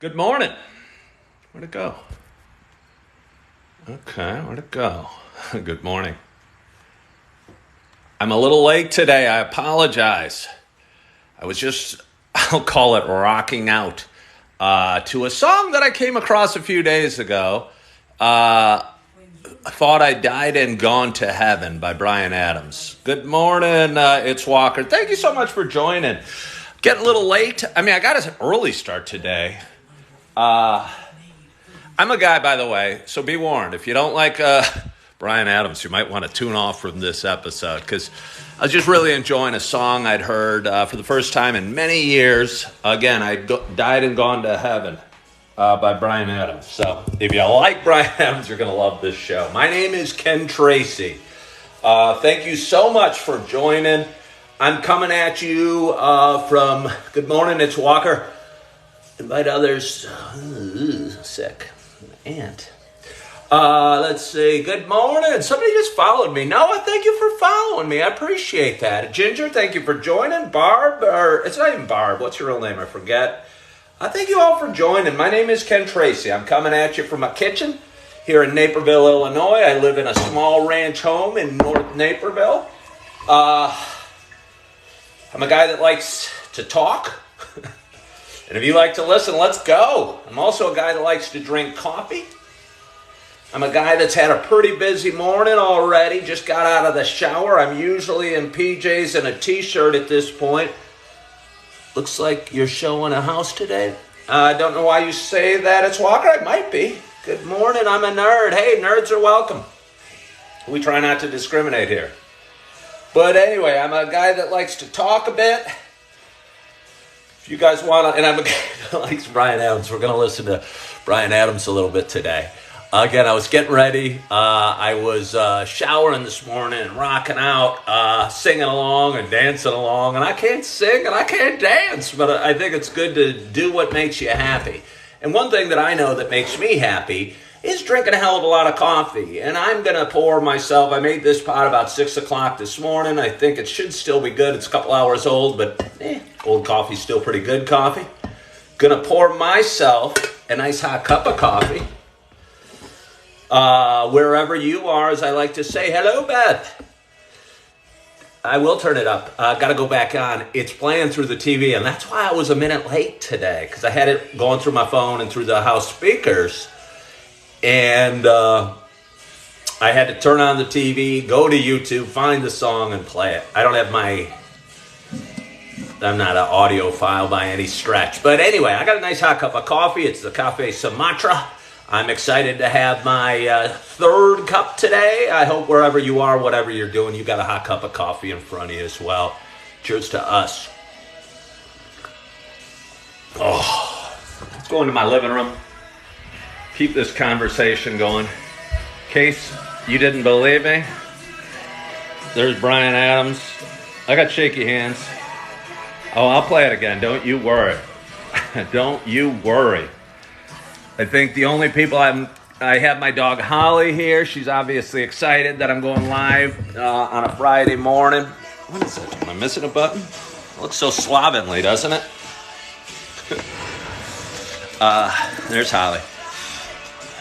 Good morning. Where'd it go? Okay, where'd it go? Good morning. I'm a little late today. I apologize. I was just, I'll call it rocking out to a song that I came across a few days ago. I Thought I Died and Gone to Heaven by Bryan Adams. Good morning, it's Walker. Thank you so much for joining. Getting a little late. I got an early start today. I'm a guy, by the way, so be warned. If you don't like Bryan Adams, you might want to tune off from this episode because I was just really enjoying a song I'd heard for the first time in many years. Again, Died and Gone to Heaven by Bryan Adams. So if you like Bryan Adams, you're going to love this show. My name is Ken Tracy. Thank you so much for joining. I'm coming at you from Good Morning, it's Walker. Invite others. Sick. Aunt. Let's see. Good morning. Somebody just followed me. Noah, thank you for following me. I appreciate that. Ginger, thank you for joining. Barb, or it's not even Barb. What's your real name? I forget. Thank you all for joining. My name is Ken Tracy. I'm coming at you from my kitchen here in Naperville, Illinois. I live in a small ranch home in North Naperville. I'm a guy that likes to talk. And if you like to listen, let's go. I'm also a guy that likes to drink coffee. I'm a guy that's had a pretty busy morning already. Just got out of the shower. I'm usually in PJs and a t-shirt at this point. Looks like you're showing a house today. I don't know why you say that. It's Walker. I might be. Good morning. I'm a nerd. Hey, nerds are welcome. We try not to discriminate here. But anyway, I'm a guy that likes to talk a bit. If you guys want to, and I'm a guy that likes Bryan Adams. We're going to listen to Bryan Adams a little bit today. Again, I was getting ready. I was showering this morning and rocking out, singing along and dancing along. And I can't sing and I can't dance, but I think it's good to do what makes you happy. And one thing that I know that makes me happy is drinking a hell of a lot of coffee. And I'm going to pour myself, I made this pot about 6 o'clock this morning. I think it should still be good. It's a couple hours old, but old coffee's still pretty good coffee. Going to pour myself a nice hot cup of coffee. Wherever you are, as I like to say, hello, Beth. I will turn it up. Got to go back on. It's playing through the TV, and that's why I was a minute late today, because I had it going through my phone and through the house speakers. And I had to turn on the TV, go to YouTube, find the song, and play it. I'm not an audiophile by any stretch. But anyway, I got a nice hot cup of coffee. It's the Cafe Sumatra. I'm excited to have my third cup today. I hope wherever you are, whatever you're doing, you got a hot cup of coffee in front of you as well. Cheers to us. Oh, let's go into my living room. Keep this conversation going. In case you didn't believe me, there's Bryan Adams. I got shaky hands. Oh, I'll play it again. Don't you worry. Don't you worry. I think the only people I have my dog Holly here. She's obviously excited that I'm going live on a Friday morning. What is it? Am I missing a button? It looks so slovenly, doesn't it? There's Holly.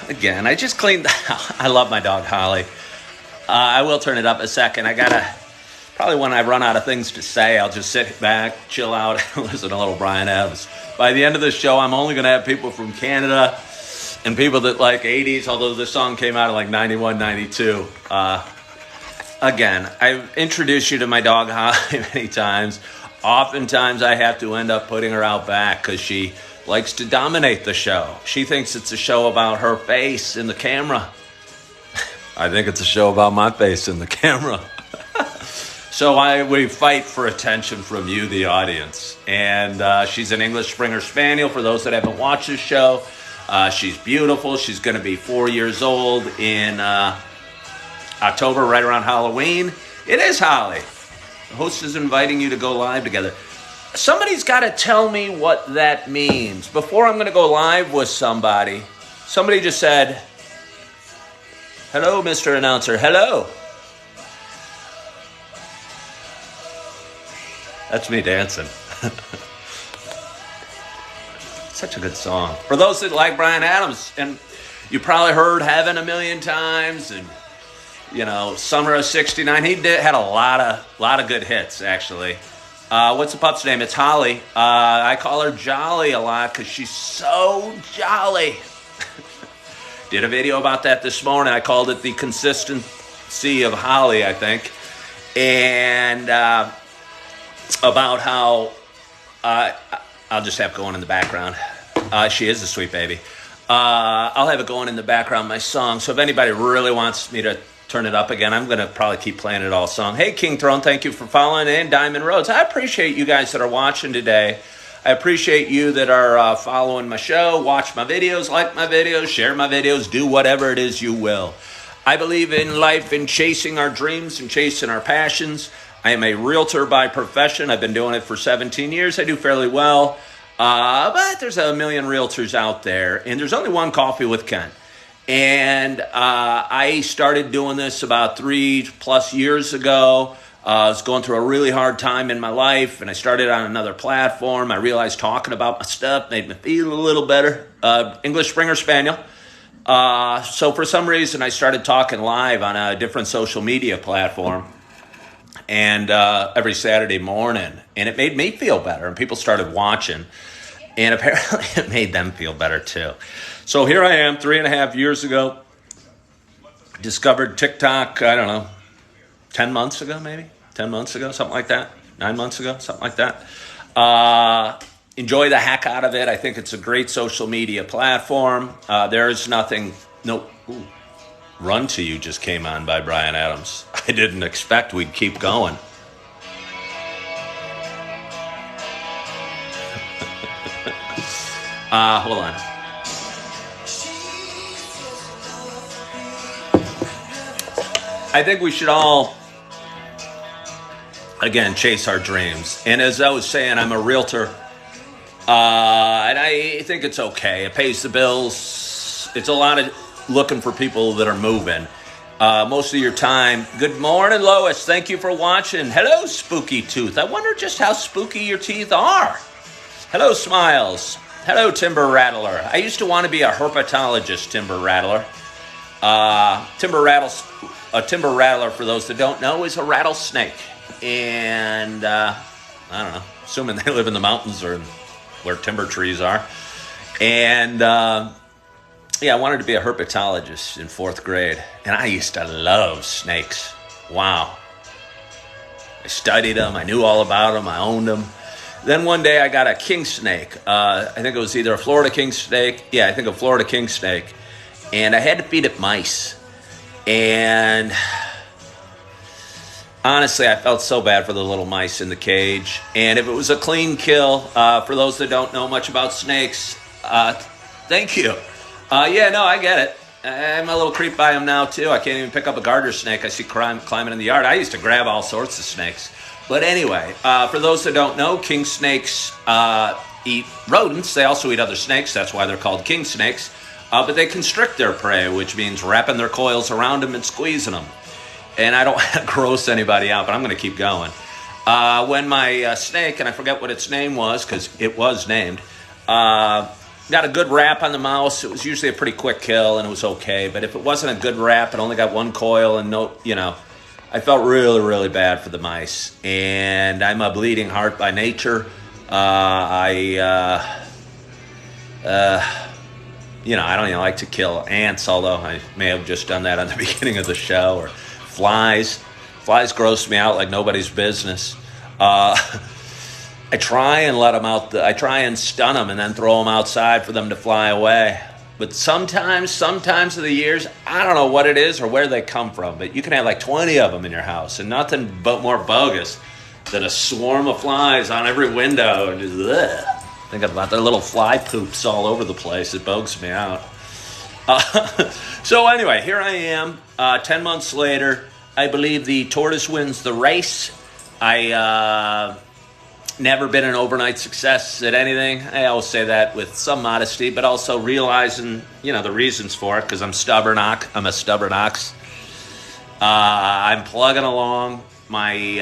Again, I just cleaned the house. I love my dog Holly. I will turn it up a second. Probably when I run out of things to say, I'll just sit back, chill out, and listen to a little Bryan Adams. By the end of the show, I'm only going to have people from Canada and people that like 80s, although this song came out in like 91, 92. Again, I've introduced you to my dog Holly many times. Oftentimes, I have to end up putting her out back because she likes to dominate the show. She thinks it's a show about her face in the camera. I think it's a show about my face in the camera. So we fight for attention from you, the audience. And she's an English Springer Spaniel. For those that haven't watched the show, she's beautiful. She's going to be 4 years old in October, right around Halloween. It is Holly. The host is inviting you to go live together. Somebody's got to tell me what that means. Before I'm going to go live with somebody just said, hello, Mr. Announcer. Hello. That's me dancing. Such a good song. For those that like Bryan Adams, and you probably heard Heaven a million times, and Summer of '69. He had a lot of good hits, actually. What's the pup's name? It's Holly. I call her Jolly a lot because she's so jolly. Did a video about that this morning. I called it The Consistency of Holly, I think. And about how I'll just have going in the background. She is a sweet baby. I'll have it going in the background, my song. So if anybody really wants me to turn it up again, I'm going to probably keep playing it all song. Hey, King Throne, thank you for following in. Diamond Roads. I appreciate you guys that are watching today. I appreciate you that are following my show, watch my videos, like my videos, share my videos, do whatever it is you will. I believe in life and chasing our dreams and chasing our passions. I am a realtor by profession. I've been doing it for 17 years. I do fairly well. But there's a million realtors out there, and there's only one Coffee with Ken. And I started doing this about 3+ years ago. I was going through a really hard time in my life, and I started on another platform. I realized talking about my stuff made me feel a little better. English Springer Spaniel. So for some reason, I started talking live on a different social media platform, and every Saturday morning, and it made me feel better, and people started watching, and apparently it made them feel better too. So here I am, 3.5 years ago, discovered TikTok, I don't know, 10 months ago maybe? 10 months ago, something like that? 9 months ago, something like that. Enjoy the heck out of it. I think it's a great social media platform. There's nothing, no, ooh, Run to You just came on by Bryan Adams. I didn't expect we'd keep going. Hold on. I think we should all, again, chase our dreams. And as I was saying, I'm a realtor. And I think it's okay. It pays the bills. It's a lot of looking for people that are moving. Most of your time. Good morning, Lois. Thank you for watching. Hello, Spooky Tooth. I wonder just how spooky your teeth are. Hello, Smiles. Hello, Timber Rattler. I used to want to be a herpetologist, Timber Rattler. A timber rattler, for those that don't know, is a rattlesnake. And, I don't know, assuming they live in the mountains or where timber trees are. And, yeah, I wanted to be a herpetologist in 4th grade. And I used to love snakes. Wow. I studied them. I knew all about them. I owned them. Then one day I got a king snake. I think it was either a Florida king snake. Yeah, I think a Florida king snake. And I had to feed it mice. And honestly, I felt so bad for the little mice in the cage. And if it was a clean kill, for those that don't know much about snakes, thank you. Yeah, no, I get it. I'm a little creeped by them now, too. I can't even pick up a garter snake I see climbing in the yard. I used to grab all sorts of snakes. But anyway, for those that don't know, king snakes eat rodents. They also eat other snakes. That's why they're called king snakes. But they constrict their prey, which means wrapping their coils around them and squeezing them. And I don't want to gross anybody out, but I'm going to keep going. When my snake, and I forget what its name was because it was named, got a good wrap on the mouse. It was usually a pretty quick kill, and it was okay. But if it wasn't a good wrap, it only got one coil, and I felt really, really bad for the mice. And I'm a bleeding heart by nature. I don't even like to kill ants, although I may have just done that on the beginning of the show, or flies. Flies gross me out like nobody's business. I try and let them out. I try and stun them and then throw them outside for them to fly away. But sometimes of the years, I don't know what it is or where they come from, but you can have like 20 of them in your house, and nothing but more bogus than a swarm of flies on every window. And just, ugh. Thinking about their little fly poops all over the place. It bugs me out. So anyway, here I am, 10 months later. I believe the tortoise wins the race. I never been an overnight success at anything. I always say that with some modesty, but also realizing, the reasons for it, because I'm a stubborn ox. I'm plugging along. My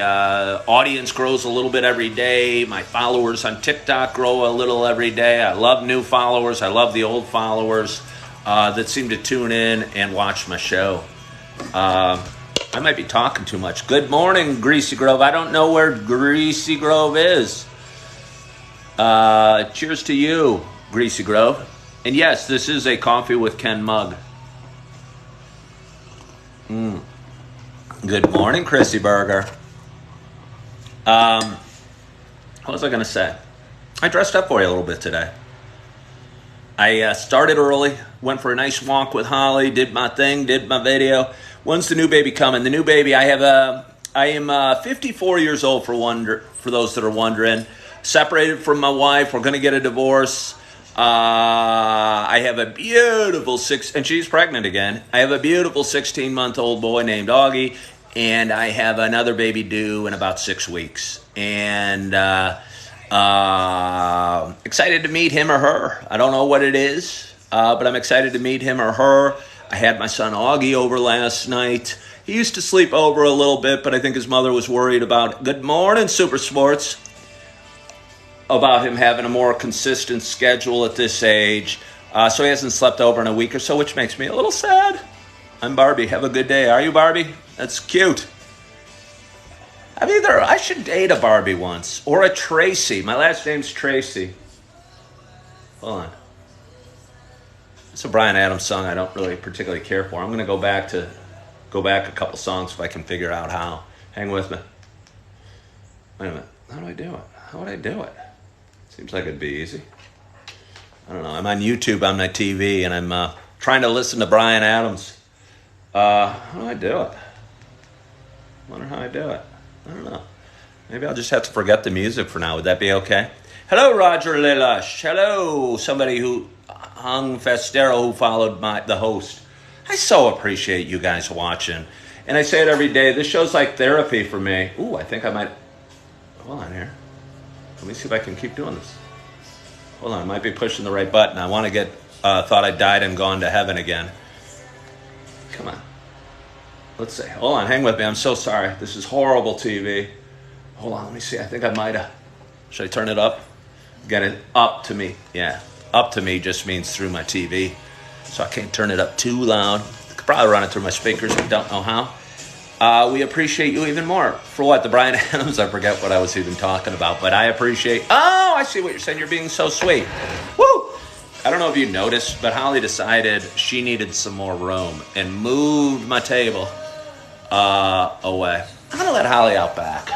audience grows a little bit every day. My followers on TikTok grow a little every day. I love new followers. I love the old followers that seem to tune in and watch my show. I might be talking too much. Good morning, Greasy Grove. I don't know where Greasy Grove is. Cheers to you, Greasy Grove. And yes, this is a Coffee with Ken mug. Good morning, Chrissy Burger. What was I going to say? I dressed up for you a little bit today. I started early, went for a nice walk with Holly, did my thing, did my video. When's the new baby coming? The new baby, I am 54 years old for those that are wondering. Separated from my wife. We're going to get a divorce. I have a beautiful and she's pregnant again. I have a beautiful 16-month-old boy named Augie, and I have another baby due in about 6 weeks. And excited to meet him or her. I don't know what it is, but I'm excited to meet him or her. I had my son Augie over last night. He used to sleep over a little bit, but I think his mother was worried about, good morning, Super Sports, about him having a more consistent schedule at this age. So he hasn't slept over in a week or so, which makes me a little sad. I'm Barbie. Have a good day. Are you Barbie? That's cute. I should date a Barbie once. Or a Tracy. My last name's Tracy. Hold on. It's a Bryan Adams song I don't really particularly care for. I'm going to go back a couple songs if I can figure out how. Hang with me. Wait a minute. How do I do it? How would I do it? Seems like it'd be easy. I don't know. I'm on YouTube on my TV, and I'm trying to listen to Bryan Adams. How do I do it? I wonder how I do it. I don't know. Maybe I'll just have to forget the music for now. Would that be okay? Hello, Roger Lilush. Hello, somebody who hung Festero who followed the host. I so appreciate you guys watching. And I say it every day. This show's like therapy for me. Ooh, I think I might... Hold on here. Let me see if I can keep doing this. Hold on, I might be pushing the right button. I want to get thought I died and gone to heaven again. Come on. Let's see. Hold on, hang with me. I'm so sorry. This is horrible TV. Hold on, let me see. I think I might have... Should I turn it up? Get it up to me. Yeah. Up to me just means through my TV. So I can't turn it up too loud. I could probably run it through my speakers, but don't know how. We appreciate you even more. For what? The Bryan Adams? I forget what I was even talking about, but I appreciate... Oh, I see what you're saying. You're being so sweet. Woo! I don't know if you noticed, but Holly decided she needed some more room and moved my table away. I'm going to let Holly out back.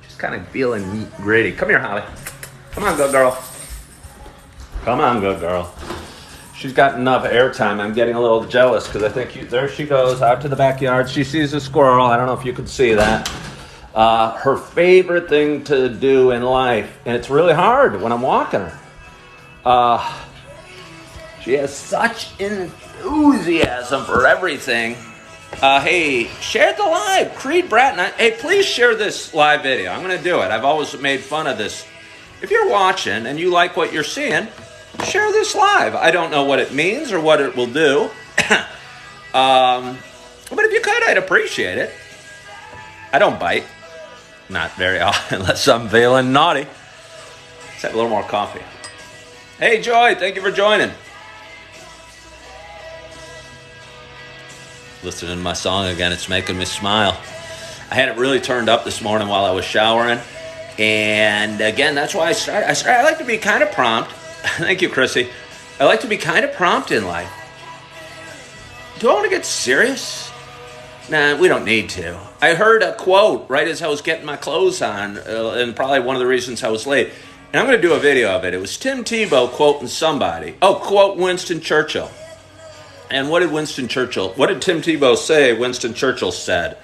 She's kind of feeling gritty. Come here, Holly. Come on, good girl. Come on, good girl. She's got enough airtime. I'm getting a little jealous because I think there she goes out to the backyard. She sees a squirrel. I don't know if you could see that. Her favorite thing to do in life, and it's really hard when I'm walking her. She has such enthusiasm for everything. Hey, share the live. Creed Bratton. Hey, please share this live video. I'm going to do it. I've always made fun of this. If you're watching and you like what you're seeing, share this live. I don't know what it means or what it will do. But if you could, I'd appreciate it. I don't bite. Not very often, unless I'm feeling naughty. Let's have a little more coffee. Hey, Joy, thank you for joining. Listening to my song again, it's making me smile. I had it really turned up this morning while I was showering. And again, that's why I started. I like to be kind of prompt. Thank you, Chrissy. I like to be kind of prompt in life. Do I want to get serious? Nah, we don't need to. I heard a quote right as I was getting my clothes on, and probably one of the reasons I was late. And I'm going to do a video of it. It was Tim Tebow quoting somebody. Oh, quote Winston Churchill. And what did Tim Tebow say Winston Churchill said?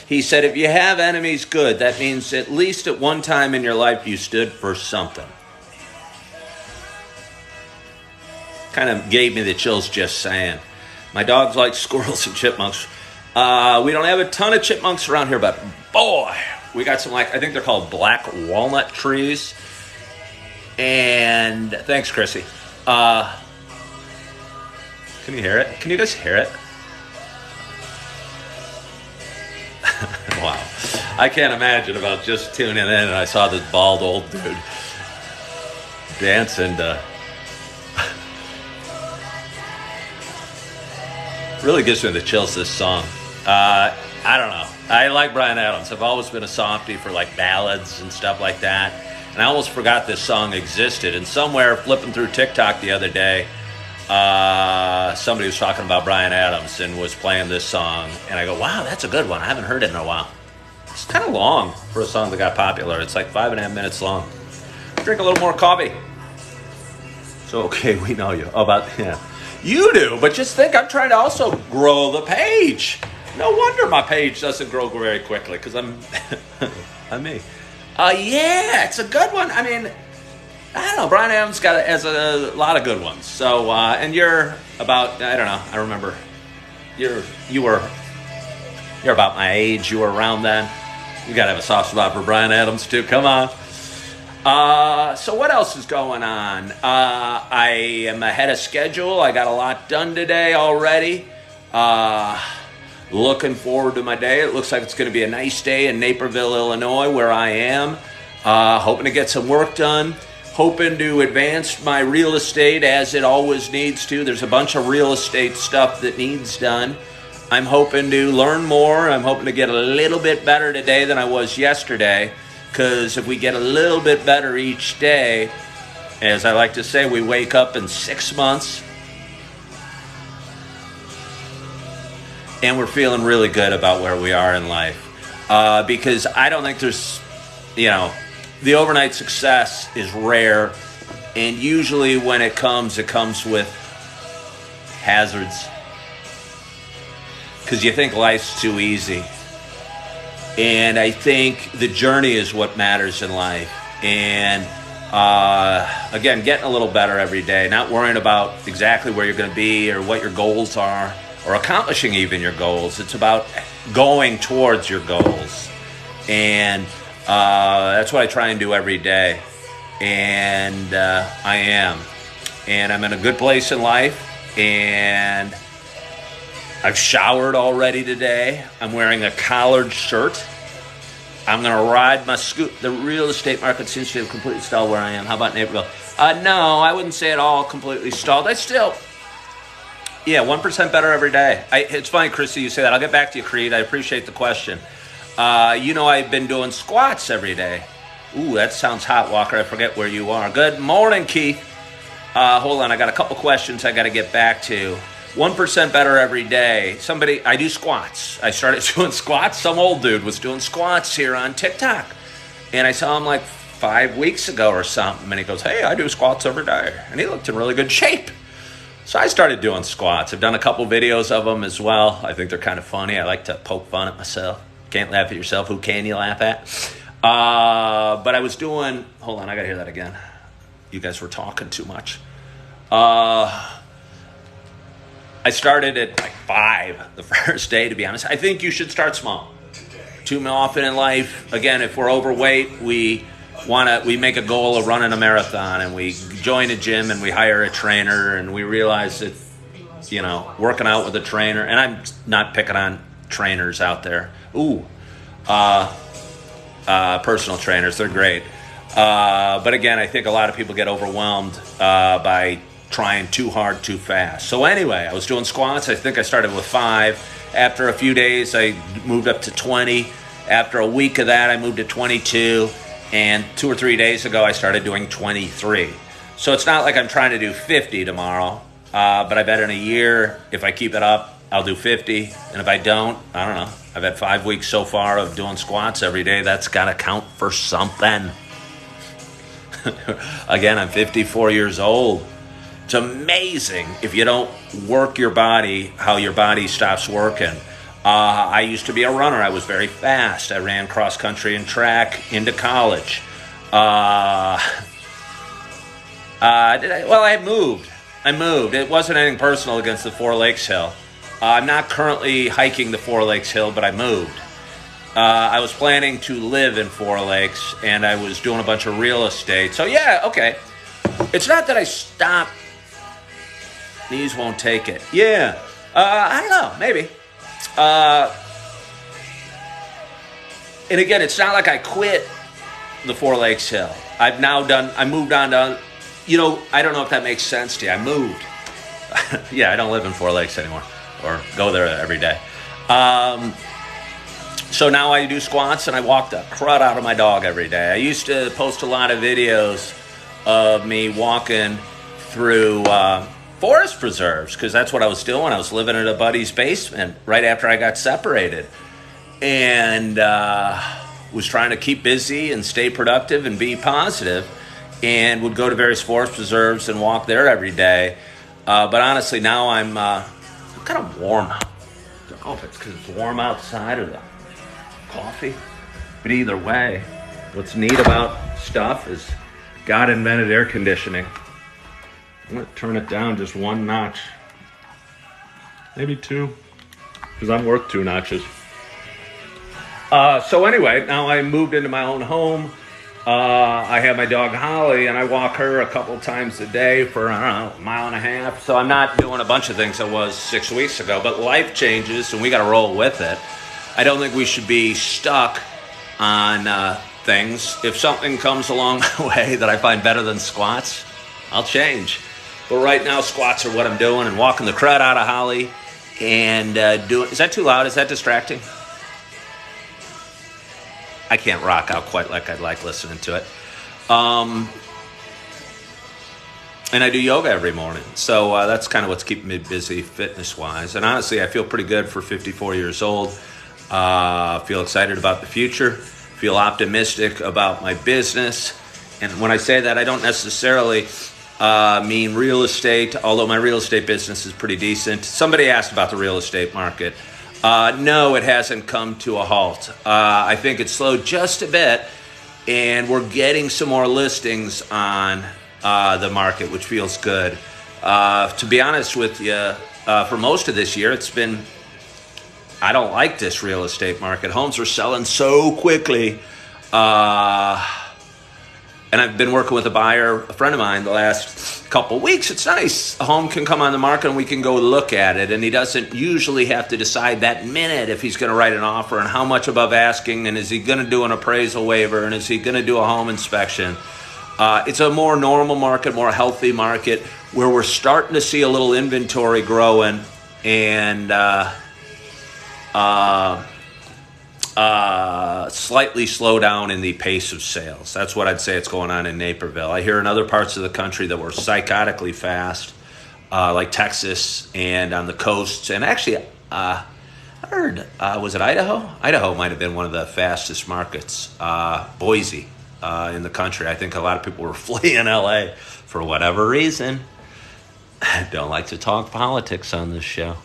He said, if you have enemies, good. That means at least at one time in your life you stood for something. Kind of gave me the chills just saying. My dogs like squirrels and chipmunks. We don't have a ton of chipmunks around here, but boy, we got some, I think they're called black walnut trees. And thanks, Chrissy. Can you hear it? Can you guys hear it? Wow. I can't imagine about just tuning in and I saw this bald old dude dancing to... Really gives me the chills, this song. I don't know. I like Bryan Adams. I've always been a softie for like ballads and stuff like that. And I almost forgot this song existed. And somewhere flipping through TikTok the other day, somebody was talking about Bryan Adams and was playing this song. And I go, wow, that's a good one. I haven't heard it in a while. It's kind of long for a song that got popular. It's like 5.5 minutes long. Drink a little more coffee. So, okay, we know you. Oh, yeah. You do, but just think, I'm trying to also grow the page. No wonder my page doesn't grow very quickly, because I'm me. Yeah, it's a good one. I mean, I don't know. Bryan Adams has a lot of good ones. So, and you're about, I don't know. I remember you're about my age. You were around then. You got to have a soft spot for Bryan Adams too. Come on. So what else is going on? I am ahead of schedule. I got a lot done today already. Looking forward to my day. It looks like it's going to be a nice day in Naperville, Illinois, where I am. Hoping to get some work done. Hoping to advance my real estate as it always needs to. There's a bunch of real estate stuff that needs done. I'm hoping to learn more. I'm hoping to get a little bit better today than I was yesterday. Because if we get a little bit better each day, as I like to say, we wake up in 6 months and we're feeling really good about where we are in life. Because I don't think there's, the overnight success is rare. And usually when it comes with hazards. Because you think life's too easy. And I think the journey is what matters in life. And again, getting a little better every day. Not worrying about exactly where you're going to be or what your goals are or accomplishing even your goals. It's about going towards your goals. And that's what I try and do every day. And I am. And I'm in a good place in life. And I've showered already today. I'm wearing a collared shirt. I'm going to ride my scoot. The real estate market seems to have completely stalled where I am. How about Naperville? No, I wouldn't say it all completely stalled. 1% better every day. It's funny, Chrissy, you say that. I'll get back to you, Creed. I appreciate the question. I've been doing squats every day. Ooh, that sounds hot, Walker. I forget where you are. Good morning, Keith. Hold on. I got a couple questions I got to get back to. 1% better every day. I do squats. I started doing squats. Some old dude was doing squats here on TikTok. And I saw him like 5 weeks ago or something. And he goes, hey, I do squats every day. And he looked in really good shape. So I started doing squats. I've done a couple videos of them as well. I think they're kind of funny. I like to poke fun at myself. Can't laugh at yourself. Who can you laugh at? But I was doing, hold on, I got to hear that again. You guys were talking too much. I started at like 5 the first day, to be honest. I think you should start small. Too often in life, again, if we're overweight, we make a goal of running a marathon, and we join a gym and we hire a trainer, and we realize that, working out with a trainer, and I'm not picking on trainers out there. Personal trainers, they're great. But again, I think a lot of people get overwhelmed by trying too hard too fast. So anyway, I was doing squats. I think I started with 5. After a few days, I moved up to 20. After a week of that, I moved to 22. And 2 or 3 days ago, I started doing 23. So it's not like I'm trying to do 50 tomorrow. But I bet in a year, if I keep it up, I'll do 50. And if I don't know. I've had 5 weeks so far of doing squats every day. That's got to count for something. Again, I'm 54 years old. It's amazing if you don't work your body, how your body stops working. I used to be a runner. I was very fast. I ran cross country and track into college. I moved. It wasn't anything personal against the Four Lakes Hill. I'm not currently hiking the Four Lakes Hill, but I moved. I was planning to live in Four Lakes, and I was doing a bunch of real estate. So, yeah, okay. It's not that I stopped. Knees won't take it. Yeah. I don't know. Maybe. And again, it's not like I quit the Four Lakes Hill. I moved on to, I don't know if that makes sense to you. I moved. Yeah, I don't live in Four Lakes anymore or go there every day. So now I do squats and I walk the crud out of my dog every day. I used to post a lot of videos of me walking through forest preserves because that's what I was doing. I was living in a buddy's basement right after I got separated and was trying to keep busy and stay productive and be positive and would go to various forest preserves and walk there every day. But honestly, now I'm kind of warm. I don't know if it's because it's warm outside or the coffee. But either way, what's neat about stuff is God invented air conditioning. I'm going to turn it down just one notch. Maybe two. Because I'm worth 2 notches. So anyway, now I moved into my own home. I have my dog Holly, and I walk her a couple times a day for, I don't know, a mile and a half. So I'm not doing a bunch of things I was 6 weeks ago, but life changes, and we got to roll with it. I don't think we should be stuck on things. If something comes along my way that I find better than squats, I'll change. But right now, squats are what I'm doing, and walking the crud out of Holly, and is that too loud? Is that distracting? I can't rock out quite like I'd like listening to it. And I do yoga every morning. So that's kind of what's keeping me busy fitness-wise. And honestly, I feel pretty good for 54 years old. Feel excited about the future. Feel optimistic about my business. And when I say that, I don't necessarily mean real estate, although my real estate business is pretty decent. Somebody asked about the real estate market. No, it hasn't come to a halt. I think it's slowed just a bit, and we're getting some more listings on the market, which feels good. To be honest with you, for most of this year, it's been, I don't like this real estate market. Homes are selling so quickly. And I've been working with a buyer, a friend of mine, the last couple of weeks. It's nice. A home can come on the market and we can go look at it. And he doesn't usually have to decide that minute if he's going to write an offer and how much above asking, and is he going to do an appraisal waiver, and is he going to do a home inspection. It's a more normal market, more healthy market where we're starting to see a little inventory growing and slightly slow down in the pace of sales. That's what I'd say it's going on in Naperville. I hear in other parts of the country that we're psychotically fast, like Texas and on the coasts. And actually, I heard, was it Idaho? Idaho might have been one of the fastest markets. Boise in the country. I think a lot of people were fleeing LA for whatever reason. I don't like to talk politics on this show.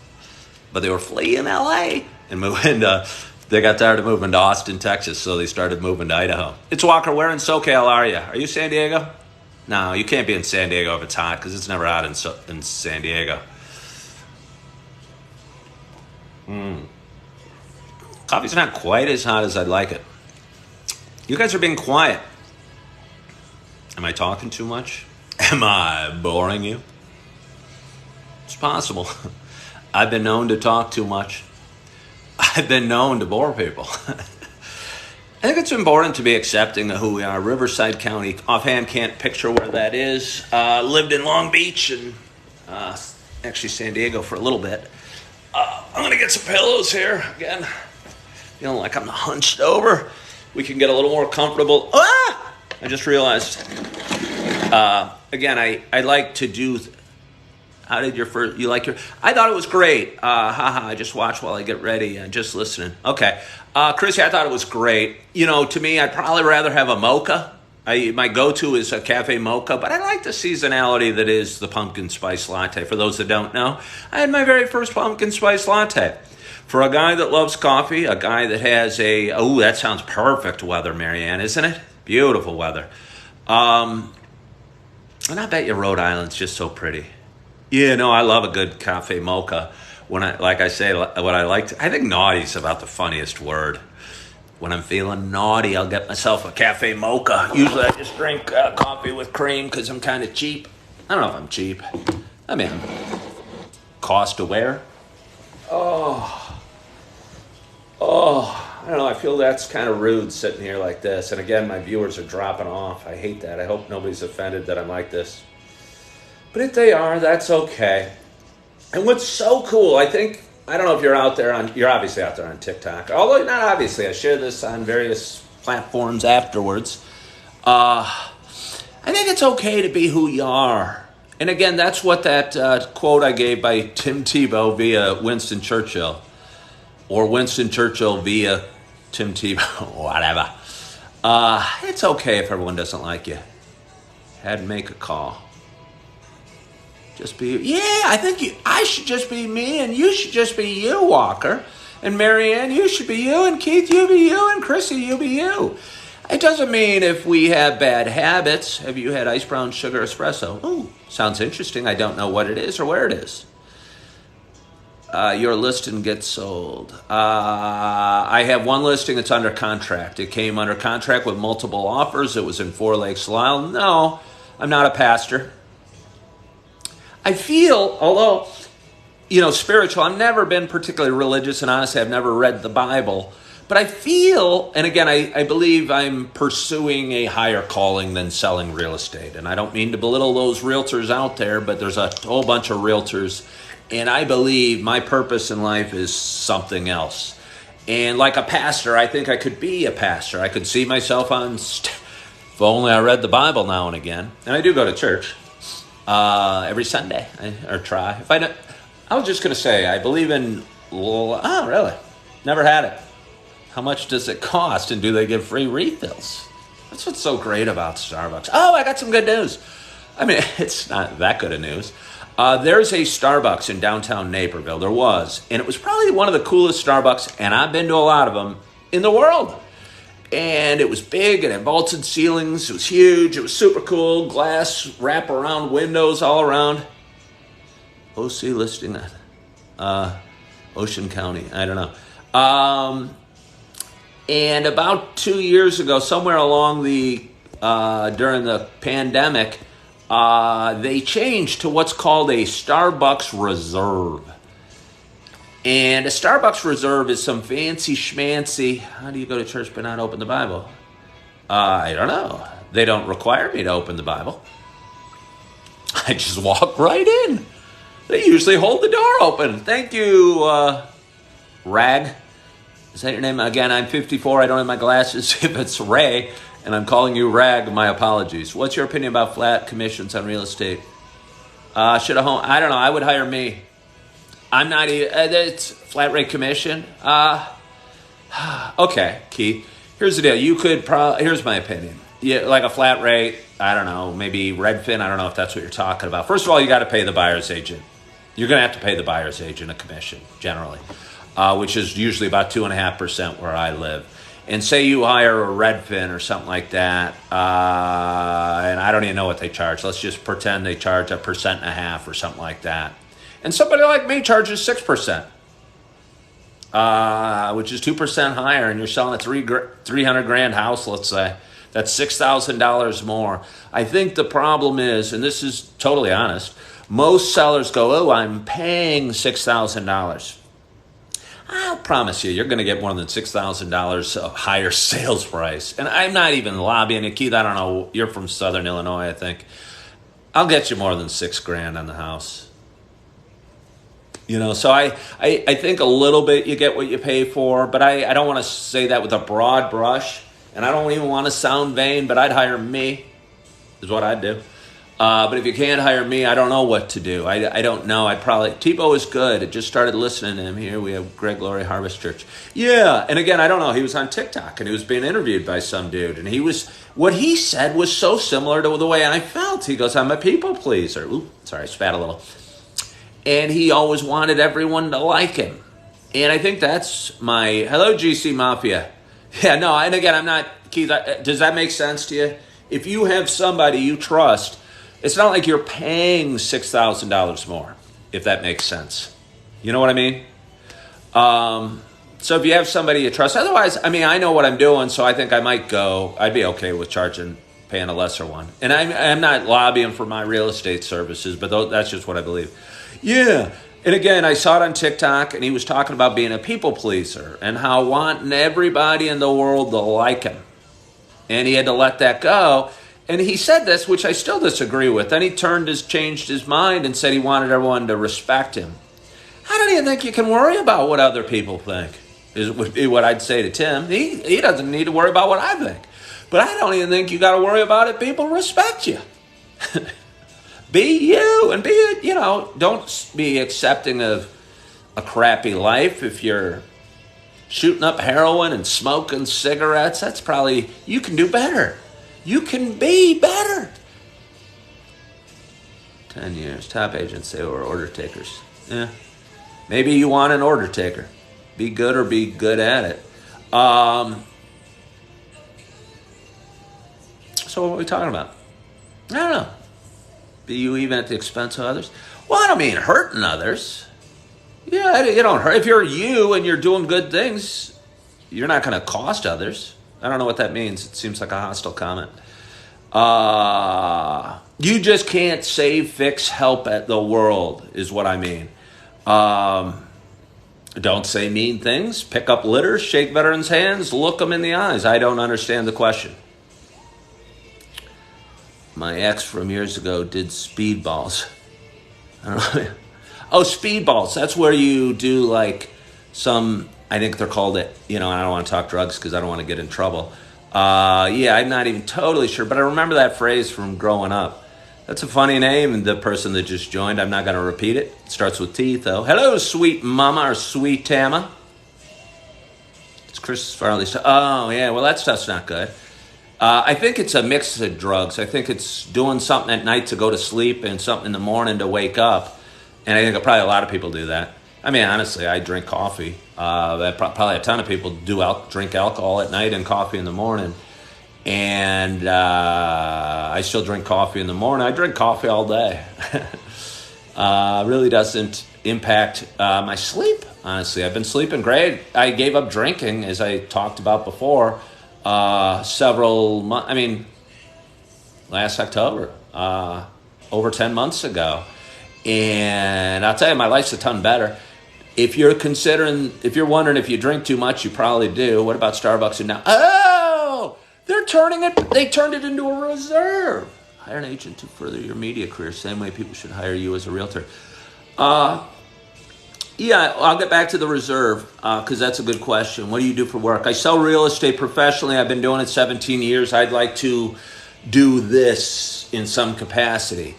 But they were fleeing LA and moving to... They got tired of moving to Austin, Texas, so they started moving to Idaho. It's Walker. Where in SoCal are you? Are you San Diego? No, you can't be in San Diego if it's hot, because it's never hot in San Diego. Coffee's not quite as hot as I'd like it. You guys are being quiet. Am I talking too much? Am I boring you? It's possible. I've been known to talk too much. I've been known to bore people. I think it's important to be accepting of who we are. Riverside County, offhand can't picture where that is. Lived in Long Beach and actually San Diego for a little bit. I'm going to get some pillows here. Again, feeling like I'm hunched over. We can get a little more comfortable. I just realized, again, I like to do... How did your first, you like your, I thought it was great. I just watch while I get ready and just listening. Okay. Chrissy, I thought it was great. You know, to me, I'd probably rather have a mocha. My go-to is a cafe mocha, but I like the seasonality that is the pumpkin spice latte. For those that don't know, I had my very first pumpkin spice latte. For a guy that loves coffee, a guy that has that sounds perfect weather, Marianne, isn't it? Beautiful weather. And I bet you Rhode Island's just so pretty. Yeah, no, I love a good cafe mocha. When I think naughty's about the funniest word. When I'm feeling naughty, I'll get myself a cafe mocha. Usually I just drink coffee with cream because I'm kind of cheap. I don't know if I'm cheap. I mean, cost aware. I don't know, I feel that's kind of rude sitting here like this. And again, my viewers are dropping off. I hate that. I hope nobody's offended that I'm like this. But if they are, that's okay. And what's so cool, I don't know if you're out there you're obviously out there on TikTok. Although not obviously, I share this on various platforms afterwards. I think it's okay to be who you are. And again, that's what that quote I gave by Tim Tebow via Winston Churchill. Or Winston Churchill via Tim Tebow, whatever. It's okay if everyone doesn't like you. Had to make a call. Just be, I should just be me, and you should just be you, Walker. And Marianne, you should be you, and Keith, you be you, and Chrissy, you be you. It doesn't mean if we have bad habits. Have you had ice brown sugar espresso? Ooh, sounds interesting. I don't know what it is or where it is. Your listing gets sold. I have one listing that's under contract. It came under contract with multiple offers. It was in 4 Lakes, Lisle. No, I'm not a pastor. I feel, although, spiritual, I've never been particularly religious, and honestly, I've never read the Bible. But I feel, and again, I believe I'm pursuing a higher calling than selling real estate. And I don't mean to belittle those realtors out there, but there's a whole bunch of realtors. And I believe my purpose in life is something else. And like a pastor, I think I could be a pastor. I could see myself if only I read the Bible now and again. And I do go to church every Sunday, or try. If I don't, I was just going to say, I believe in, oh, really? Never had it. How much does it cost, and do they give free refills? That's what's so great about Starbucks. Oh, I got some good news. I mean, it's not that good of news. There's a Starbucks in downtown Naperville. There was. And it was probably one of the coolest Starbucks, and I've been to a lot of them, in the world. And it was big. It had vaulted ceilings. It was huge. It was super cool. Glass wraparound windows all around. OC listing that. Ocean County. I don't know. And about 2 years ago, somewhere along during the pandemic, they changed to what's called a Starbucks Reserve. And a Starbucks Reserve is some fancy schmancy. How do you go to church but not open the Bible? I don't know. They don't require me to open the Bible. I just walk right in. They usually hold the door open. Thank you, Rag. Is that your name? Again, I'm 54. I don't have my glasses. If it's Ray, and I'm calling you Rag, my apologies. What's your opinion about flat commissions on real estate? I don't know. I would hire me. I'm not even, it's flat rate commission. Okay, Keith. Here's the deal. You could here's my opinion. Yeah, like a flat rate, I don't know, maybe Redfin. I don't know if that's what you're talking about. First of all, you got to pay the buyer's agent. You're going to have to pay the buyer's agent a commission, generally, which is usually about 2.5% where I live. And say you hire a Redfin or something like that, and I don't even know what they charge. Let's just pretend they charge 1.5% or something like that. And somebody like me charges 6%, which is 2% higher, and you're selling a $300,000 house, let's say. That's $6,000 more. I think the problem is, and this is totally honest, most sellers go, oh, I'm paying $6,000. I'll promise you're going to get more than $6,000 of higher sales price. And I'm not even lobbying it. Keith, I don't know. You're from Southern Illinois, I think. I'll get you more than $6,000 on the house. So I think a little bit you get what you pay for, but I don't want to say that with a broad brush, and I don't even want to sound vain, but I'd hire me, is what I'd do. But if you can't hire me, I don't know what to do. I don't know. Tebow is good. I just started listening to him here. We have Greg Laurie Harvest Church. Yeah, and again, I don't know. He was on TikTok, and he was being interviewed by some dude, and what he said was so similar to the way I felt. He goes, I'm a people pleaser. Ooh, sorry, I spat a little. And he always wanted everyone to like him. And I think that's hello, GC Mafia. Yeah, no, and again, I'm not, Keith, does that make sense to you? If you have somebody you trust, it's not like you're paying $6,000 more, if that makes sense. You know what I mean? So if you have somebody you trust, otherwise, I know what I'm doing, so I think I might go. I'd be okay with paying a lesser one. And I'm not lobbying for my real estate services, but that's just what I believe. Yeah, And again, I saw it on TikTok, and he was talking about being a people pleaser and how wanting everybody in the world to like him. And he had to let that go. And he said this, which I still disagree with. Then he changed his mind and said he wanted everyone to respect him. How do you think you can worry about what other people think? Would be what I'd say to Tim. He doesn't need to worry about what I think. But I don't even think you got to worry about it. People respect you. Be you and don't be accepting of a crappy life. If you're shooting up heroin and smoking cigarettes, that's probably, you can do better. You can be better. 10 years. Top agents say we're order takers. Yeah. Maybe you want an order taker. Be good or be good at it. So what are we talking about? I don't know. Be you even at the expense of others? Well, I don't mean hurting others. Yeah, you don't hurt. If you're you and you're doing good things, you're not going to cost others. I don't know what that means. It seems like a hostile comment. You just can't save, fix, help at the world is what I mean. Don't say mean things. Pick up litter. Shake veterans' hands. Look them in the eyes. I don't understand the question. My ex from years ago did speedballs. I don't know. Oh, speedballs. That's where you do like some, I think they're called it, I don't want to talk drugs because I don't want to get in trouble. Yeah, I'm not even totally sure, but I remember that phrase from growing up. That's a funny name, and the person that just joined, I'm not going to repeat it. It starts with T, though. Hello, sweet mama or sweet Tama. It's Chris Farley. Oh, yeah, well, that stuff's not good. I think it's a mix of drugs. I think it's doing something at night to go to sleep and something in the morning to wake up. And I think probably a lot of people do that. I mean, honestly, I drink coffee. Probably a ton of people drink alcohol at night and coffee in the morning. And I still drink coffee in the morning. I drink coffee all day. Really doesn't impact my sleep, honestly. I've been sleeping great. I gave up drinking, as I talked about before, several months. I mean, last October, over 10 months ago. And I'll tell you, my life's a ton better. If you're wondering if you drink too much, you probably do. What about Starbucks and now? Oh! They turned it into a reserve. Hire an agent to further your media career. Same way people should hire you as a realtor. Yeah, I'll get back to the reserve because that's a good question. What do you do for work? I sell real estate professionally. I've been doing it 17 years. I'd like to do this in some capacity.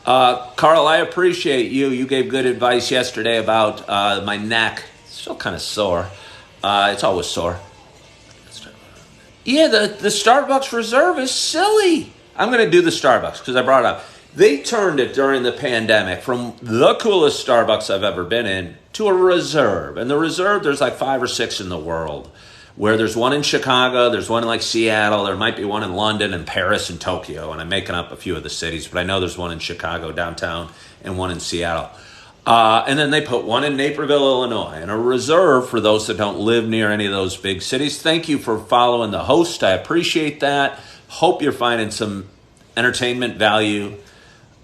Carl, I appreciate you. You gave good advice yesterday about my neck. It's still kind of sore. It's always sore. Yeah, the Starbucks Reserve is silly. I'm going to do the Starbucks because I brought it up. They turned it during the pandemic from the coolest Starbucks I've ever been in to a Reserve. And the Reserve, there's like 5 or 6 in the world. Where there's one in Chicago, there's one in like Seattle, there might be one in London and Paris and Tokyo. And I'm making up a few of the cities, but I know there's one in Chicago downtown and one in Seattle. And then they put one in Naperville, Illinois, and a Reserve for those that don't live near any of those big cities. Thank you for following the host. I appreciate that. Hope you're finding some entertainment value.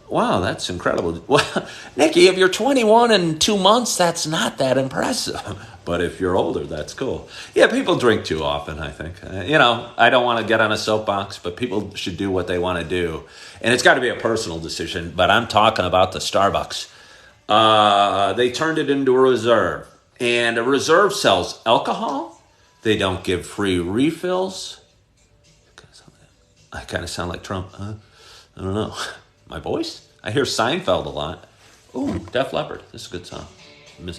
Wow, that's incredible. Well, Nikki, if you're 21 and 2 months, that's not that impressive. But if you're older, that's cool. Yeah, people drink too often, I think. I don't want to get on a soapbox, but people should do what they want to do. And it's got to be a personal decision, but I'm talking about the Starbucks. They turned it into a Reserve. And a Reserve sells alcohol. They don't give free refills. I kind of sound like Trump. I don't know. My voice? I hear Seinfeld a lot. Ooh, Def Leppard. This is a good song.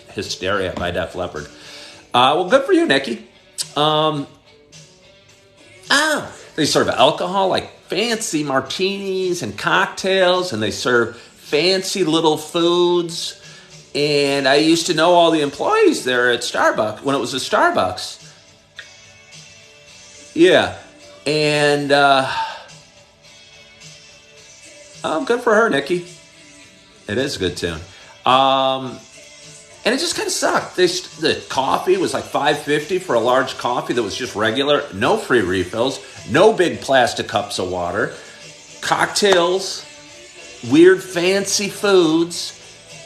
Hysteria by Def Leppard. Well, good for you, Nikki. They serve alcohol, like fancy martinis and cocktails, and they serve fancy little foods. And I used to know all the employees there at Starbucks when it was a Starbucks. Yeah. And good for her, Nikki. It is a good tune. And it just kind of sucked. The coffee was like $5.50 for a large coffee that was just regular. No free refills. No big plastic cups of water. Cocktails. Weird fancy foods.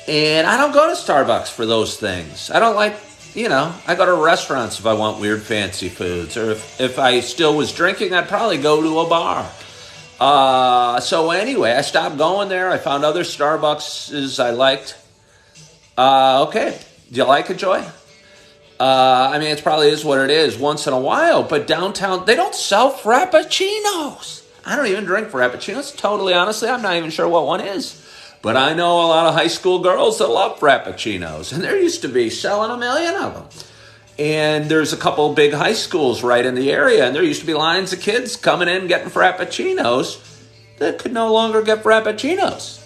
And I don't go to Starbucks for those things. I don't like, I go to restaurants if I want weird fancy foods. Or if I still was drinking, I'd probably go to a bar. So anyway, I stopped going there. I found other Starbucks I liked. Okay. Do you like it, Joy? It probably is what it is once in a while. But downtown, they don't sell Frappuccinos. I don't even drink Frappuccinos. Totally honestly, I'm not even sure what one is. But I know a lot of high school girls that love Frappuccinos. And there used to be selling a million of them. And there's a couple big high schools right in the area. And there used to be lines of kids coming in getting Frappuccinos that could no longer get Frappuccinos.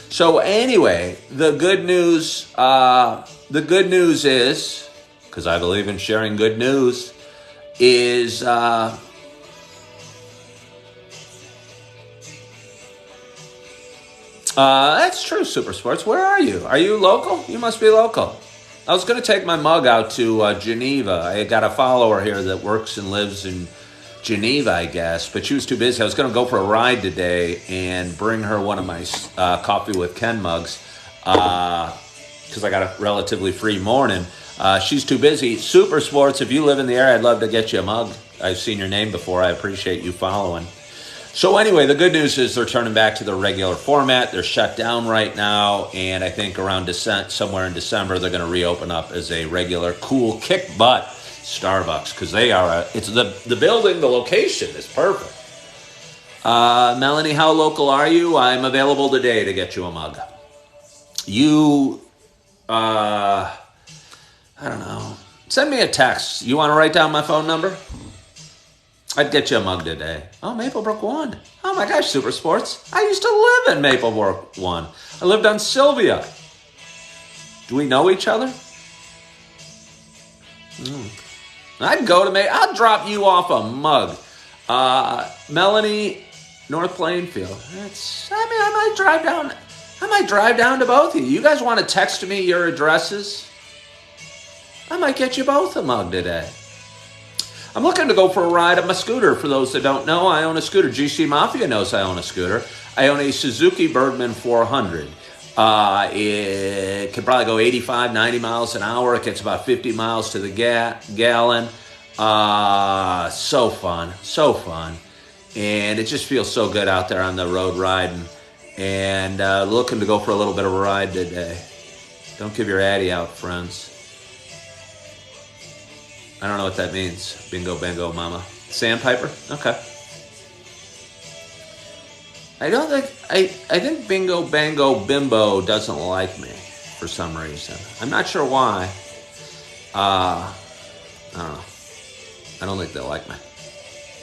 So anyway, the good news is, because I believe in sharing good news, is that's true, Super Sports. Where are you? Are you local? You must be local. I was going to take my mug out to Geneva. I got a follower here that works and lives in Geneva, I guess, but she was too busy. I was going to go for a ride today and bring her one of my Coffee with Ken mugs because I got a relatively free morning. She's too busy. Super Sports, if you live in the area, I'd love to get you a mug. I've seen your name before. I appreciate you following. So anyway, the good news is they're turning back to the regular format. They're shut down right now, and I think around somewhere in December, they're going to reopen up as a regular, cool, kick-butt Starbucks, because they are it's the building, the location is perfect. Melanie, how local are you? I'm available today to get you a mug. I don't know. Send me a text. You want to write down my phone number? I'd get you a mug today. Oh, Maplebrook 1. Oh my gosh, Super Sports. I used to live in Maplebrook 1. I lived on Sylvia. Do we know each other? I'd go to I'll drop you off a mug. Melanie, North Plainfield. I might drive down. I might drive down to both of you. You guys want to text me your addresses? I might get you both a mug today. I'm looking to go for a ride on my scooter. For those that don't know, I own a scooter. GC Mafia knows I own a scooter. I own a Suzuki Bergman 400. It can probably go 85, 90 miles an hour. It gets about 50 miles to the gallon. So fun. And it just feels so good out there on the road riding. And looking to go for a little bit of a ride today. Don't give your Addy out, friends. I don't know what that means. Bingo, bango, mama. Sandpiper? Okay. I think Bingo, Bango, Bimbo doesn't like me for some reason. I'm not sure why. I don't know. I don't think they'll like me.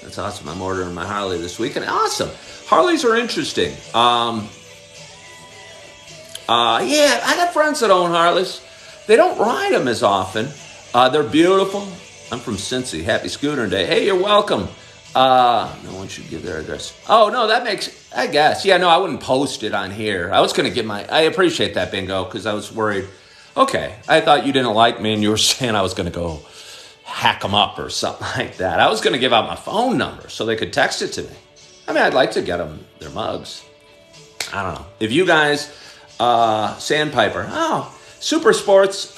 That's awesome. I'm ordering my Harley this weekend. Awesome. Harleys are interesting. Yeah, I got friends that own Harleys. They don't ride them as often. They're beautiful. I'm from Cincy. Happy Scooter Day. Hey, you're welcome. No one should give their address. Oh, no, that makes, I guess. Yeah, no, I wouldn't post it on here. I was going to give I appreciate that, Bingo, because I was worried. Okay, I thought you didn't like me and you were saying I was going to go hack them up or something like that. I was going to give out my phone number so they could text it to me. I'd like to get them their mugs. I don't know. If you guys, Sandpiper, Super Sports,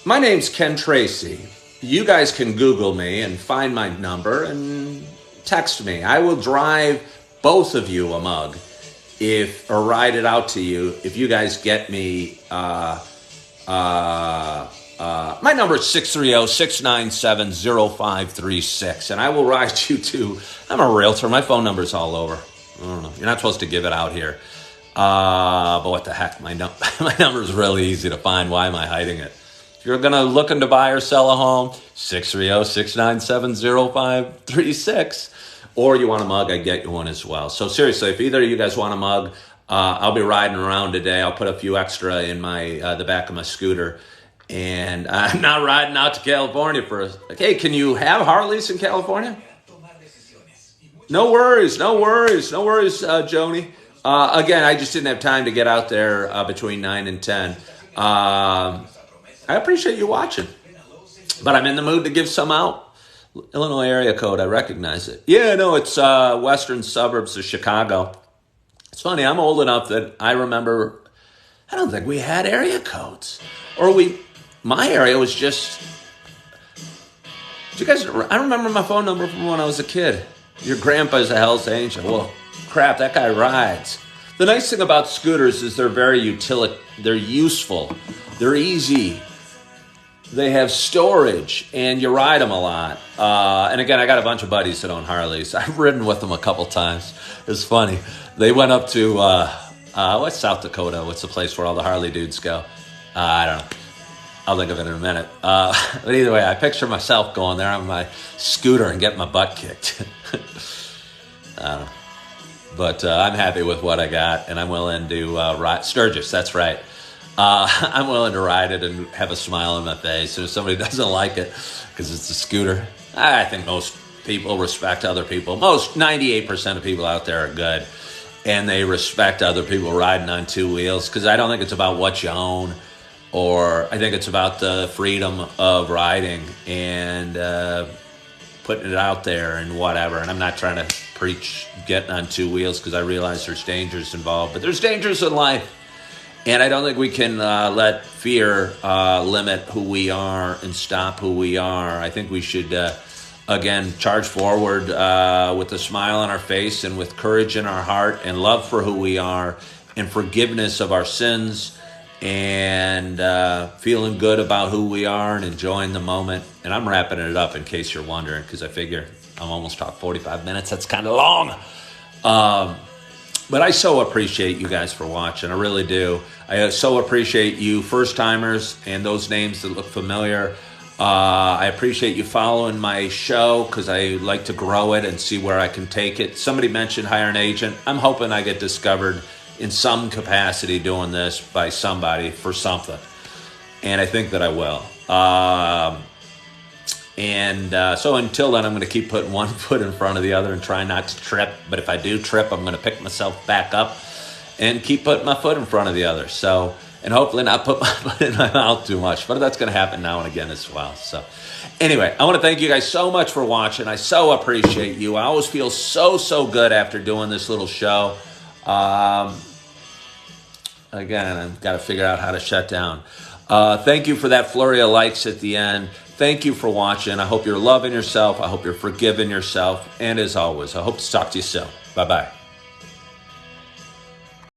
my name's Ken Tracy. You guys can Google me and find my number and text me. I will drive both of you a mug or ride it out to you if you guys get me. My number is 630-697-0536, and I will ride you to. I'm a realtor. My phone number's all over. I don't know. You're not supposed to give it out here. But what the heck? My number is really easy to find. Why am I hiding it? If you're looking to buy or sell a home, 630-697-0536. Or you want a mug, I get you one as well. So seriously, if either of you guys want a mug, I'll be riding around today. I'll put a few extra in the back of my scooter. And I'm not riding out to California hey, can you have Harleys in California? No worries, Joni. Again, I just didn't have time to get out there between 9 and 10. I appreciate you watching, but I'm in the mood to give some out. Illinois area code, I recognize it. Yeah, no, it's western suburbs of Chicago. It's funny, I'm old enough that I remember, I don't think we had area codes. My area was just, I remember my phone number from when I was a kid. Your grandpa's a Hell's Angel. Well, crap, that guy rides. The nice thing about scooters is they're they're useful, they're easy, they have storage, and you ride them a lot. And again, I got a bunch of buddies that own Harleys. I've ridden with them a couple times. It's funny. They went up to, what's South Dakota? What's the place where all the Harley dudes go? I don't know. I'll think of it in a minute. But either way, I picture myself going there on my scooter and getting my butt kicked. I don't know. But I'm happy with what I got, and I'm willing to ride. Sturgis, that's right. I'm willing to ride it and have a smile on my face. And if somebody doesn't like it because it's a scooter, I think most people respect other people. 98% of people out there are good, and they respect other people riding on two wheels, because I don't think it's about what you own, or I think it's about the freedom of riding and putting it out there and whatever. And I'm not trying to preach getting on two wheels, because I realize there's dangers involved, but there's dangers in life. And I don't think we can let fear limit who we are and stop who we are. I think we should, again, charge forward with a smile on our face and with courage in our heart and love for who we are and forgiveness of our sins and feeling good about who we are and enjoying the moment. And I'm wrapping it up in case you're wondering, because I figure I'm almost talked 45 minutes. That's kind of long. But I so appreciate you guys for watching. I really do. I so appreciate you first-timers and those names that look familiar. I appreciate you following my show, because I like to grow it and see where I can take it. Somebody mentioned hire an agent. I'm hoping I get discovered in some capacity doing this by somebody for something. And I think that I will. So until then, I'm going to keep putting one foot in front of the other and try not to trip. But if I do trip, I'm going to pick myself back up and keep putting my foot in front of the other. So, and hopefully not put my foot in my mouth too much. But that's going to happen now and again as well. So anyway, I want to thank you guys so much for watching. I so appreciate you. I always feel so good after doing this little show. Again, I've got to figure out how to shut down. Thank you for that flurry of likes at the end. Thank you for watching. I hope you're loving yourself. I hope you're forgiving yourself. And as always, I hope to talk to you soon. Bye-bye.